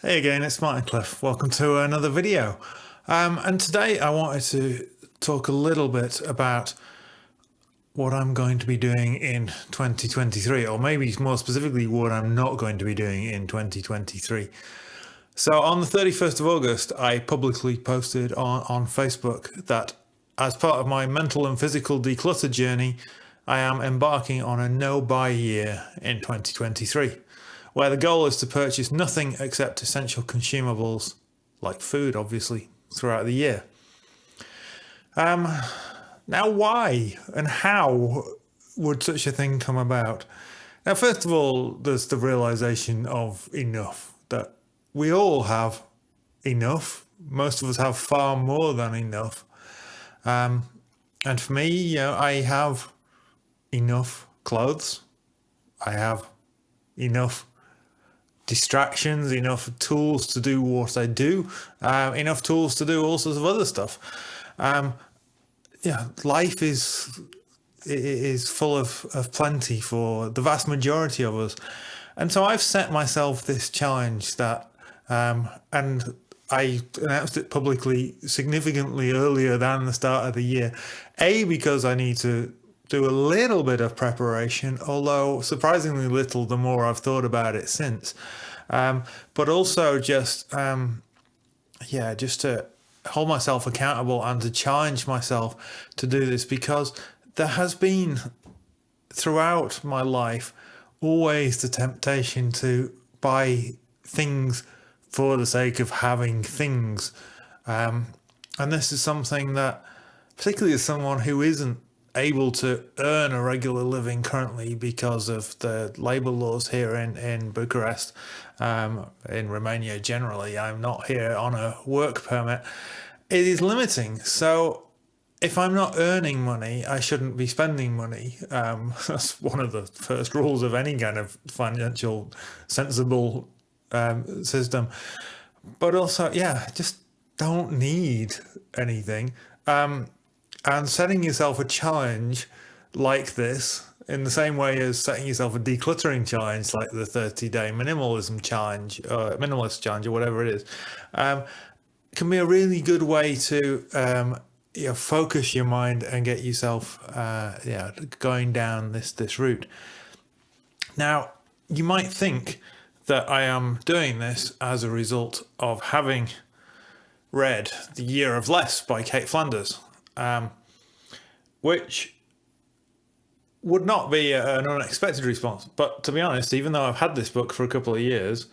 Hey again, it's Martin Cliffe. Welcome to another video. And today I wanted to talk a little bit about what I'm going to be doing in 2023, or maybe more specifically, what I'm not going to be doing in 2023. So on the 31st of August, I publicly posted on Facebook that as part of my mental and physical declutter journey, I am embarking on a no-buy year in 2023, where the goal is to purchase nothing except essential consumables, like food, obviously, throughout the year. Now, why and how would such a thing come about? Now, first of all, there's the realization of enough, that we all have enough. Most of us have far more than enough. And for me, I have enough clothes. I have enough distractions, enough tools to do what I do, enough tools to do all sorts of other stuff. Life is full of plenty for the vast majority of us. And so I've set myself this challenge that, and I announced it publicly significantly earlier than the start of the year, because I need to do a little bit of preparation, although surprisingly little the more I've thought about it since. But also just to hold myself accountable and to challenge myself to do this, because there has been throughout my life always the temptation to buy things for the sake of having things. And this is something that, particularly as someone who isn't able to earn a regular living currently because of the labour laws here in Bucharest, in Romania generally, I'm not here on a work permit. It is limiting. So if I'm not earning money, I shouldn't be spending money. That's one of the first rules of any kind of financial sensible system. But also, just don't need anything. And setting yourself a challenge like this, in the same way as setting yourself a decluttering challenge like the 30-day minimalism challenge, or minimalist challenge, or whatever it is, can be a really good way to focus your mind and get yourself going down this route. Now, you might think that I am doing this as a result of having read The Year of Less by Kate Flanders, which would not be an unexpected response. But to be honest, even though I've had this book for a couple of years,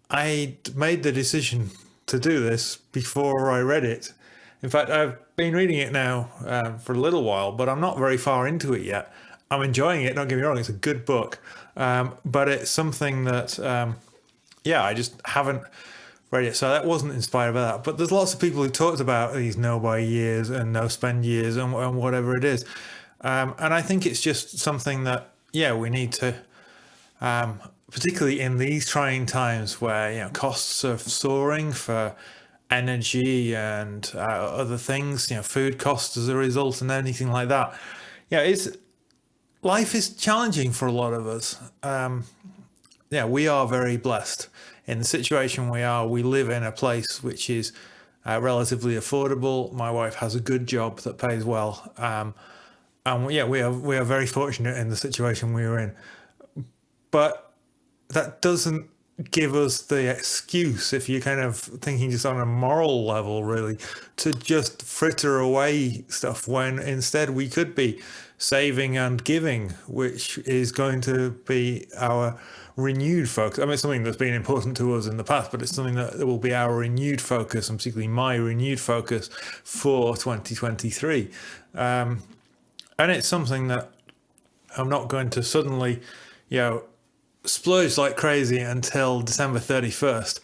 I made the decision to do this before I read it. In fact, I've been reading it now for a little while, but I'm not very far into it yet. I'm enjoying it, don't get me wrong, it's a good book. But it's something that, I just haven't read it. So that wasn't inspired by that. But there's lots of people who talked about these no-buy years and no-spend years and whatever it is. And I think it's just something that, we need to, particularly in these trying times where, costs are soaring for energy and other things, food costs as a result and anything like that. Life is challenging for a lot of us. We are very blessed in the situation we are. We live in a place which is relatively affordable. My wife has a good job that pays well. And we are very fortunate in the situation we are in. But that doesn't give us the excuse, if you're kind of thinking just on a moral level, really, to just fritter away stuff when instead we could be saving and giving, which is going to be our renewed focus. I mean, it's something that's been important to us in the past, but it's something that will be our renewed focus, and particularly my renewed focus for 2023. And it's something that I'm not going to suddenly, splurge like crazy until December 31st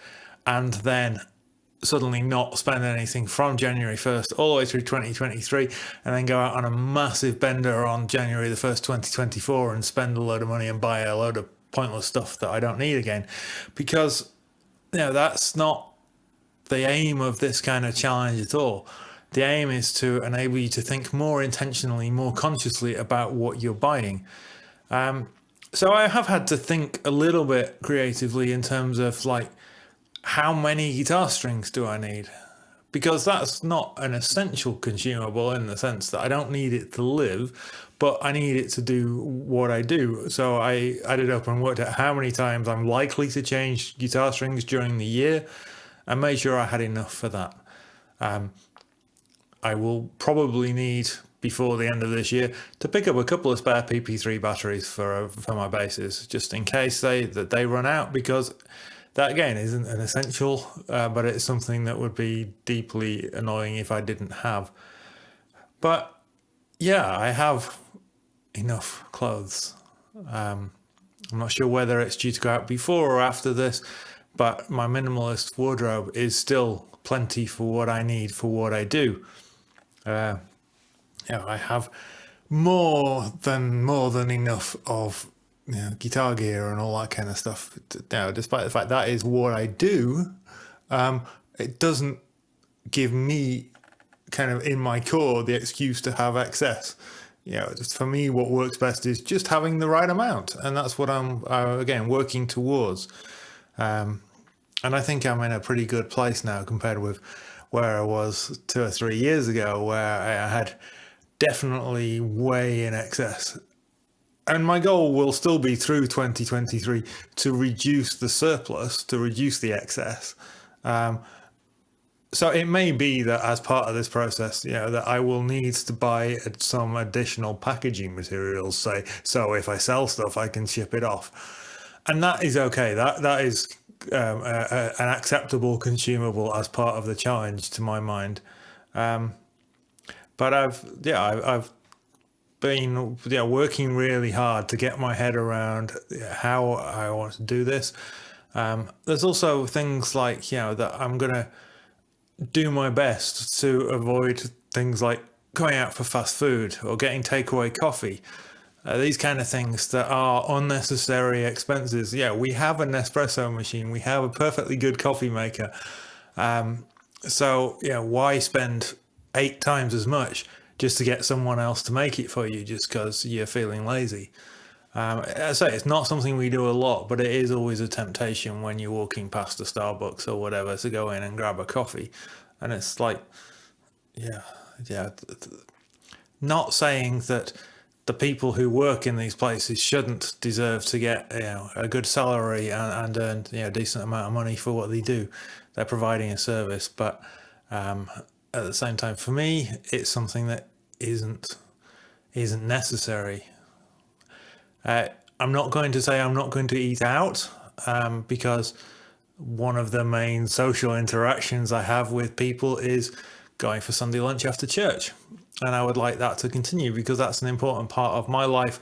and then suddenly not spend anything from January 1st all the way through 2023 and then go out on a massive bender on January the 1st, 2024 and spend a load of money and buy a load of pointless stuff that I don't need again. Because, that's not the aim of this kind of challenge at all. The aim is to enable you to think more intentionally, more consciously about what you're buying. So I have had to think a little bit creatively in terms of like, how many guitar strings do I need? Because that's not an essential consumable in the sense that I don't need it to live, but I need it to do what I do. So I added up and worked out how many times I'm likely to change guitar strings during the year and made sure I had enough for that. I will probably need before the end of this year to pick up a couple of spare PP3 batteries for my basses, just in case they run out, because that again isn't an essential, but it's something that would be deeply annoying if I didn't have. But yeah, I have enough clothes. I'm not sure whether it's due to go out before or after this, but my minimalist wardrobe is still plenty for what I need for what I do. Uh, I have more than enough of guitar gear and all that kind of stuff. Despite the fact that is what I do, it doesn't give me kind of in my core the excuse to have excess. Just for me, what works best is just having the right amount, and that's what I'm again working towards. And I think I'm in a pretty good place now compared with where I was 2 or 3 years ago, where I had definitely way in excess. And my goal will still be through 2023 to reduce the surplus, to reduce the excess. So it may be that as part of this process, that I will need to buy some additional packaging materials, say, so if I sell stuff, I can ship it off. And that is okay. That is an acceptable consumable as part of the challenge to my mind. But I've been working really hard to get my head around how I want to do this. There's also things like that I'm gonna do my best to avoid things like going out for fast food or getting takeaway coffee. These kind of things that are unnecessary expenses. Yeah, we have an espresso machine. We have a perfectly good coffee maker. So why spend 8 times as much just to get someone else to make it for you just because you're feeling lazy? I say it's not something we do a lot, but it is always a temptation when you're walking past a Starbucks or whatever to go in and grab a coffee. And it's like, yeah, yeah. Not saying that the people who work in these places shouldn't deserve to get a good salary and earn a decent amount of money for what they do. They're providing a service, but at the same time, for me, it's something that isn't necessary. I'm not going to say I'm not going to eat out, because one of the main social interactions I have with people is going for Sunday lunch after church. And I would like that to continue because that's an important part of my life,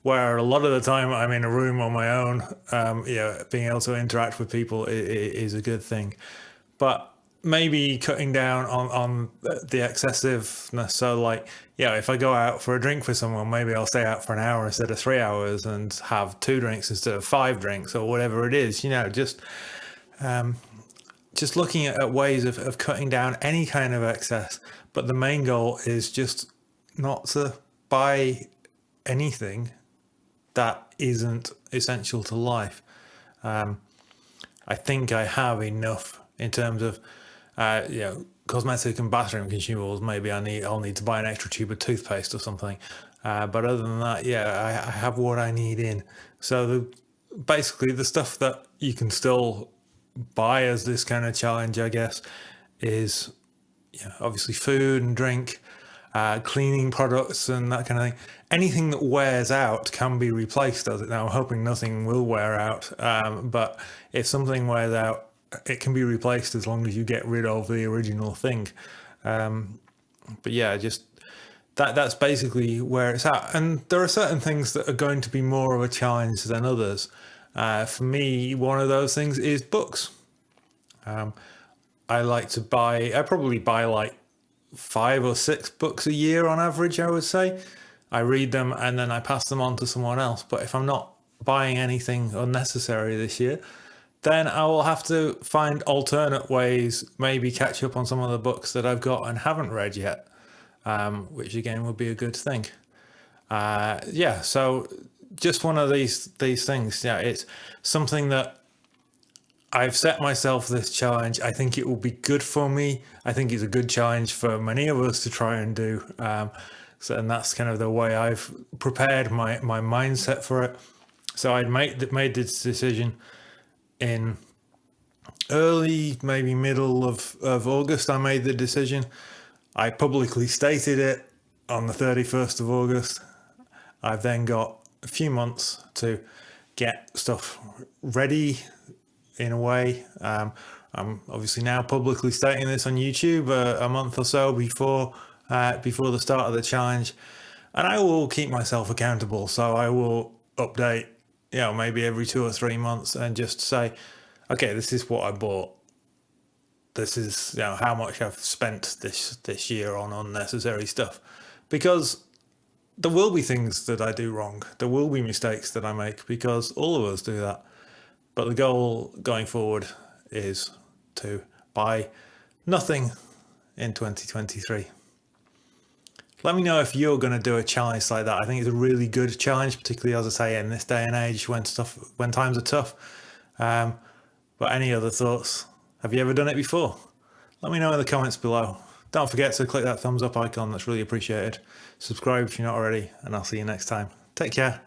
where a lot of the time I'm in a room on my own. Being able to interact with people is a good thing. But maybe cutting down on the excessiveness. So like, if I go out for a drink with someone, maybe I'll stay out for an hour instead of 3 hours and have 2 drinks instead of 5 drinks or whatever it is, just looking at ways of cutting down any kind of excess. But the main goal is just not to buy anything that isn't essential to life. I think I have enough in terms of cosmetic and bathroom consumables. Maybe I'll need to buy an extra tube of toothpaste or something. But other than that, I have what I need in. So basically the stuff that you can still buy as this kind of challenge, I guess, is obviously food and drink, cleaning products and that kind of thing. Anything that wears out can be replaced, does it? Now, I'm hoping nothing will wear out, but if something wears out, it can be replaced as long as you get rid of the original thing. But just that's basically where it's at. And there are certain things that are going to be more of a challenge than others. For me, one of those things is books. I probably buy like 5 or 6 books a year on average, I would say. I read them and then I pass them on to someone else. But if I'm not buying anything unnecessary this year, then I will have to find alternate ways, maybe catch up on some of the books that I've got and haven't read yet, which again would be a good thing. So just one of these things. Yeah, it's something that I've set myself this challenge. I think it will be good for me. I think it's a good challenge for many of us to try and do. And that's kind of the way I've prepared my mindset for it. So I'd made this decision in early, maybe middle of August. I made the decision. I publicly stated it on the 31st of August. I've then got a few months to get stuff ready in a way. I'm obviously now publicly stating this on YouTube a month or so before the start of the challenge, and I will keep myself accountable. So I will update, maybe every 2 or 3 months, and just say, okay, this is what I bought. This is how much I've spent this year on unnecessary stuff, because there will be things that I do wrong. There will be mistakes that I make, because all of us do that. But the goal going forward is to buy nothing in 2023. Let me know if you're going to do a challenge like that. I think it's a really good challenge, particularly, as I say, in this day and age when times are tough. But any other thoughts? Have you ever done it before? Let me know in the comments below. Don't forget to click that thumbs up icon. That's really appreciated. Subscribe if you're not already, and I'll see you next time. Take care.